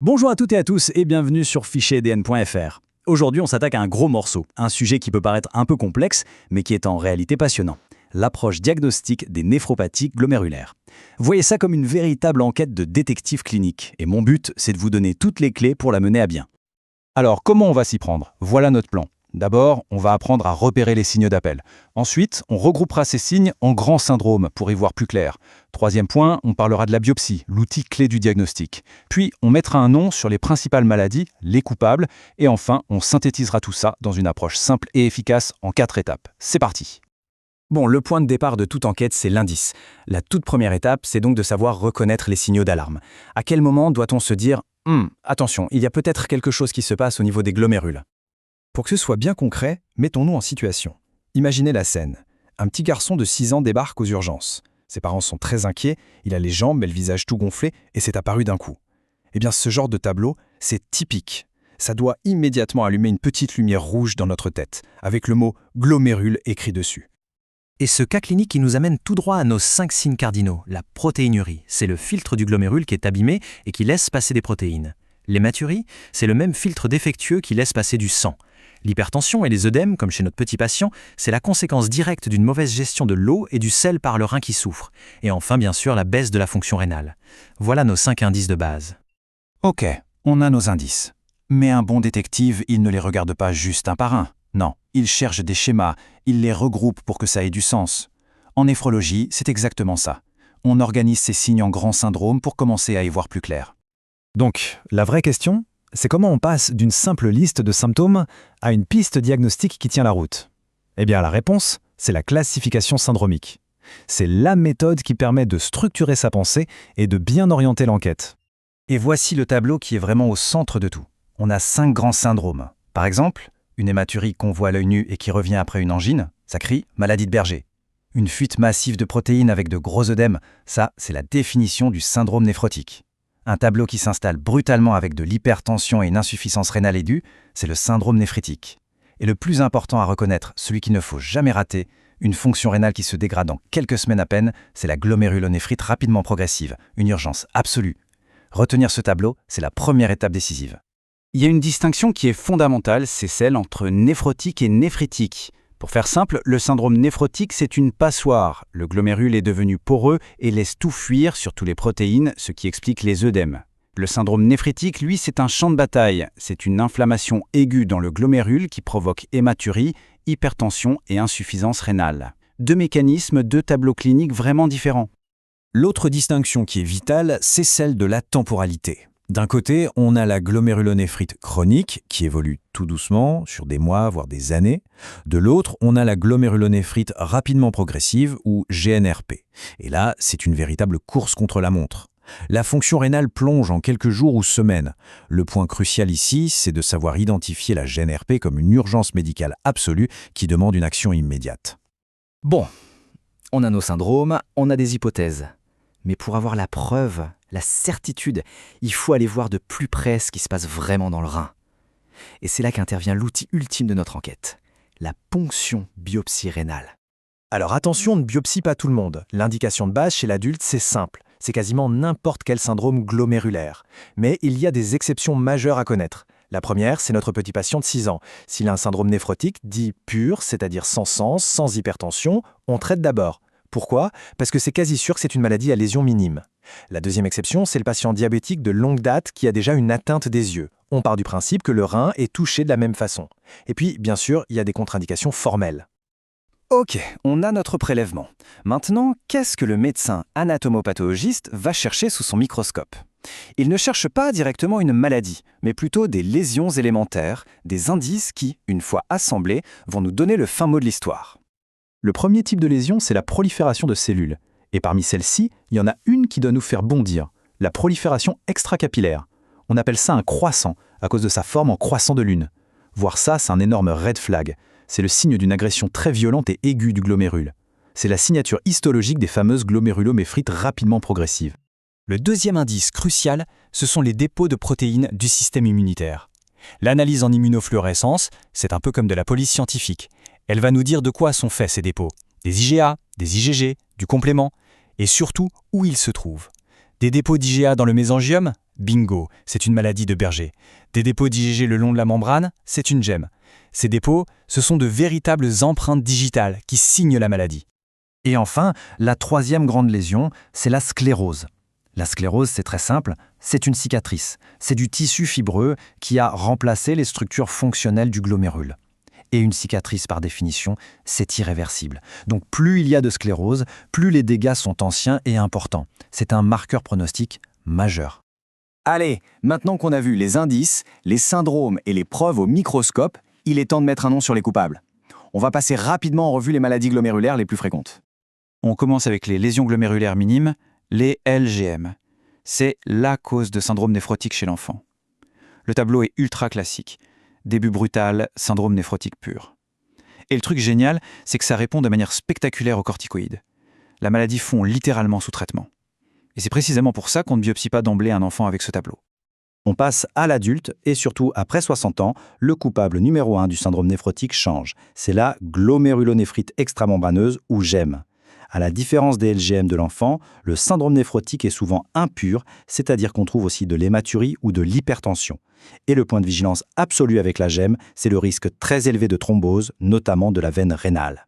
Bonjour à toutes et à tous et bienvenue sur fichierdn.fr. Aujourd'hui, on s'attaque à un gros morceau, un sujet qui peut paraître un peu complexe, mais qui est en réalité passionnant. L'approche diagnostique des néphropathies glomérulaires. Voyez ça comme une véritable enquête de détective clinique, et mon but, c'est de vous donner toutes les clés pour la mener à bien. Alors, comment on va s'y prendre? Voilà notre plan. D'abord, on va apprendre à repérer les signes d'appel. Ensuite, on regroupera ces signes en grands syndromes pour y voir plus clair. Troisième point, on parlera de la biopsie, l'outil clé du diagnostic. Puis, on mettra un nom sur les principales maladies, les coupables, et enfin, on synthétisera tout ça dans une approche simple et efficace en 4 étapes. C'est parti! Bon, le point de départ de toute enquête, c'est l'indice. La toute première étape, c'est donc de savoir reconnaître les signaux d'alarme. À quel moment doit-on se dire « Attention, il y a peut-être quelque chose qui se passe au niveau des glomérules ». Pour que ce soit bien concret, mettons-nous en situation. Imaginez la scène. Un petit garçon de 6 ans débarque aux urgences. Ses parents sont très inquiets, il a les jambes et le visage tout gonflé et c'est apparu d'un coup. Eh bien, ce genre de tableau, c'est typique. Ça doit immédiatement allumer une petite lumière rouge dans notre tête, avec le mot « glomérule » écrit dessus. Et ce cas clinique qui nous amène tout droit à nos 5 signes cardinaux. La protéinurie, c'est le filtre du glomérule qui est abîmé et qui laisse passer des protéines. L'hématurie, c'est le même filtre défectueux qui laisse passer du sang. L'hypertension et les œdèmes, comme chez notre petit patient, c'est la conséquence directe d'une mauvaise gestion de l'eau et du sel par le rein qui souffre. Et enfin, bien sûr, la baisse de la fonction rénale. Voilà nos 5 indices de base. Ok, on a nos indices. Mais un bon détective, il ne les regarde pas juste un par un. Non, il cherche des schémas, il les regroupe pour que ça ait du sens. En néphrologie, c'est exactement ça. On organise ces signes en grands syndromes pour commencer à y voir plus clair. Donc, la vraie question, c'est comment on passe d'une simple liste de symptômes à une piste diagnostique qui tient la route. Eh bien, la réponse, c'est la classification syndromique. C'est la méthode qui permet de structurer sa pensée et de bien orienter l'enquête. Et voici le tableau qui est vraiment au centre de tout. On a 5 grands syndromes. Par exemple, une hématurie qu'on voit à l'œil nu et qui revient après une angine, ça crie « maladie de Berger ». Une fuite massive de protéines avec de gros œdèmes, ça, c'est la définition du syndrome néphrotique. Un tableau qui s'installe brutalement avec de l'hypertension et une insuffisance rénale aiguë, c'est le syndrome néphritique. Et le plus important à reconnaître, celui qu'il ne faut jamais rater, une fonction rénale qui se dégrade en quelques semaines à peine, c'est la glomérulonéphrite rapidement progressive, une urgence absolue. Retenir ce tableau, c'est la première étape décisive. Il y a une distinction qui est fondamentale, c'est celle entre néphrotique et néphritique. Pour faire simple, le syndrome néphrotique, c'est une passoire. Le glomérule est devenu poreux et laisse tout fuir, surtout les protéines, ce qui explique les œdèmes. Le syndrome néphritique, lui, c'est un champ de bataille. C'est une inflammation aiguë dans le glomérule qui provoque hématurie, hypertension et insuffisance rénale. 2 mécanismes, 2 tableaux cliniques vraiment différents. L'autre distinction qui est vitale, c'est celle de la temporalité. D'un côté, on a la glomérulonéphrite chronique, qui évolue tout doucement, sur des mois, voire des années. De l'autre, on a la glomérulonéphrite rapidement progressive, ou GNRP. Et là, c'est une véritable course contre la montre. La fonction rénale plonge en quelques jours ou semaines. Le point crucial ici, c'est de savoir identifier la GNRP comme une urgence médicale absolue qui demande une action immédiate. Bon, on a nos syndromes, on a des hypothèses. Mais pour avoir la preuve, la certitude, il faut aller voir de plus près ce qui se passe vraiment dans le rein. Et c'est là qu'intervient l'outil ultime de notre enquête, la ponction biopsie rénale. Alors attention, ne biopsie pas tout le monde. L'indication de base chez l'adulte, c'est simple. C'est quasiment n'importe quel syndrome glomérulaire. Mais il y a des exceptions majeures à connaître. La première, c'est notre petit patient de 6 ans. S'il a un syndrome néphrotique dit pur, c'est-à-dire sans sens, sans hypertension, on traite d'abord. Pourquoi? Parce que c'est quasi sûr que c'est une maladie à lésion minime. La deuxième exception, c'est le patient diabétique de longue date qui a déjà une atteinte des yeux. On part du principe que le rein est touché de la même façon. Et puis, bien sûr, il y a des contre-indications formelles. Ok, on a notre prélèvement. Maintenant, qu'est-ce que le médecin anatomopathologiste va chercher sous son microscope? Il ne cherche pas directement une maladie, mais plutôt des lésions élémentaires, des indices qui, une fois assemblés, vont nous donner le fin mot de l'histoire. Le premier type de lésion, c'est la prolifération de cellules. Et parmi celles-ci, il y en a une qui doit nous faire bondir, la prolifération extracapillaire. On appelle ça un croissant, à cause de sa forme en croissant de lune. Voir ça, c'est un énorme red flag. C'est le signe d'une agression très violente et aiguë du glomérule. C'est la signature histologique des fameuses glomérulonéphrite rapidement progressives. Le deuxième indice crucial, ce sont les dépôts de protéines du système immunitaire. L'analyse en immunofluorescence, c'est un peu comme de la police scientifique. Elle va nous dire de quoi sont faits ces dépôts. Des IgA, des IgG, du complément, et surtout où ils se trouvent. Des dépôts d'IgA dans le mésangium, Bingo, c'est une maladie de Berger. Des dépôts d'IgG le long de la membrane, c'est une gemme. Ces dépôts, ce sont de véritables empreintes digitales qui signent la maladie. Et enfin, la troisième grande lésion, c'est la sclérose. La sclérose, c'est très simple, c'est une cicatrice. C'est du tissu fibreux qui a remplacé les structures fonctionnelles du glomérule. Et une cicatrice, par définition, c'est irréversible. Donc plus il y a de sclérose, plus les dégâts sont anciens et importants. C'est un marqueur pronostic majeur. Allez, maintenant qu'on a vu les indices, les syndromes et les preuves au microscope, il est temps de mettre un nom sur les coupables. On va passer rapidement en revue les maladies glomérulaires les plus fréquentes. On commence avec les lésions glomérulaires minimes, les LGM. C'est la cause de syndrome néphrotique chez l'enfant. Le tableau est ultra classique. Début brutal, syndrome néphrotique pur. Et le truc génial, c'est que ça répond de manière spectaculaire aux corticoïdes. La maladie fond littéralement sous traitement. Et c'est précisément pour ça qu'on ne biopsie pas d'emblée un enfant avec ce tableau. On passe à l'adulte et surtout après 60 ans, le coupable numéro 1 du syndrome néphrotique change. C'est la glomérulonéphrite extramembraneuse ou GEM. À la différence des LGM de l'enfant, le syndrome néphrotique est souvent impur, c'est-à-dire qu'on trouve aussi de l'hématurie ou de l'hypertension. Et le point de vigilance absolu avec la GEM, c'est le risque très élevé de thrombose, notamment de la veine rénale.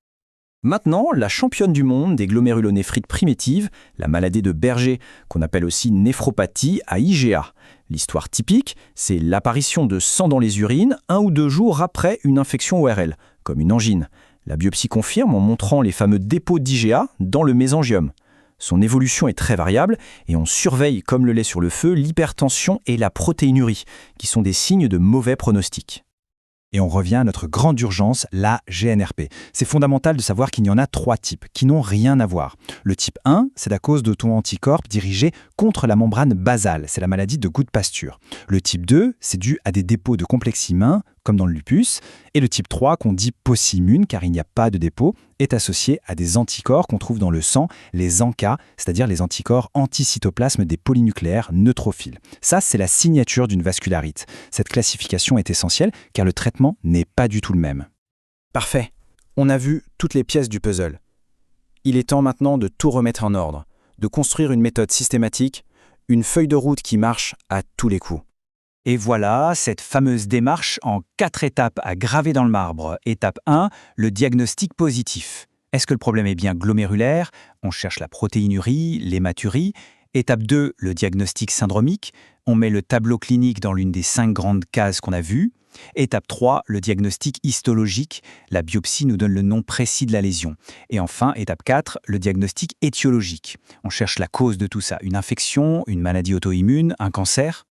Maintenant, la championne du monde des glomérulonéphrite primitives, la maladie de Berger, qu'on appelle aussi néphropathie à IgA. L'histoire typique, c'est l'apparition de sang dans les urines 1 ou 2 jours après une infection ORL, comme une angine. La biopsie confirme en montrant les fameux dépôts d'IgA dans le mésangium. Son évolution est très variable et on surveille, comme le lait sur le feu, l'hypertension et la protéinurie, qui sont des signes de mauvais pronostic. Et on revient à notre grande urgence, la GNRP. C'est fondamental de savoir qu'il y en a 3 types, qui n'ont rien à voir. Le type 1, c'est la cause d'auto-anticorps dirigés contre la membrane basale, c'est la maladie de Goût-Pasture. Le type 2, c'est dû à des dépôts de complexes immuns, comme dans le lupus. Et le type 3, qu'on dit paucimmune, car il n'y a pas de dépôt, est associé à des anticorps qu'on trouve dans le sang, les ANCA, c'est-à-dire les anticorps anticytoplasme des polynucléaires neutrophiles. Ça, c'est la signature d'une vascularite. Cette classification est essentielle, car le traitement n'est pas du tout le même. Parfait. On a vu toutes les pièces du puzzle. Il est temps maintenant de tout remettre en ordre, de construire une méthode systématique, une feuille de route qui marche à tous les coups. Et voilà cette fameuse démarche en 4 étapes à graver dans le marbre. Étape 1, le diagnostic positif. Est-ce que le problème est bien glomérulaire? On cherche la protéinurie, l'hématurie. Étape 2, le diagnostic syndromique. On met le tableau clinique dans l'une des 5 grandes cases qu'on a vues. Étape 3, le diagnostic histologique. La biopsie nous donne le nom précis de la lésion. Et enfin, étape 4, le diagnostic étiologique. On cherche la cause de tout ça. Une infection, une maladie auto-immune, un cancer.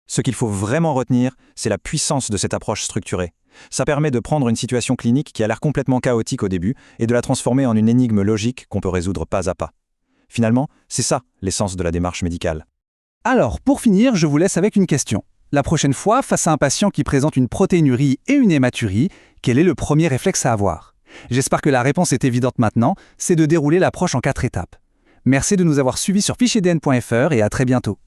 Ce qu'il faut vraiment retenir, c'est la puissance de cette approche structurée. Ça permet de prendre une situation clinique qui a l'air complètement chaotique au début et de la transformer en une énigme logique qu'on peut résoudre pas à pas. Finalement, c'est ça l'essence de la démarche médicale. Alors, pour finir, je vous laisse avec une question. La prochaine fois, face à un patient qui présente une protéinurie et une hématurie, quel est le premier réflexe à avoir? J'espère que la réponse est évidente maintenant, c'est de dérouler l'approche en 4 étapes. Merci de nous avoir suivis sur fichierdn.fr et à très bientôt.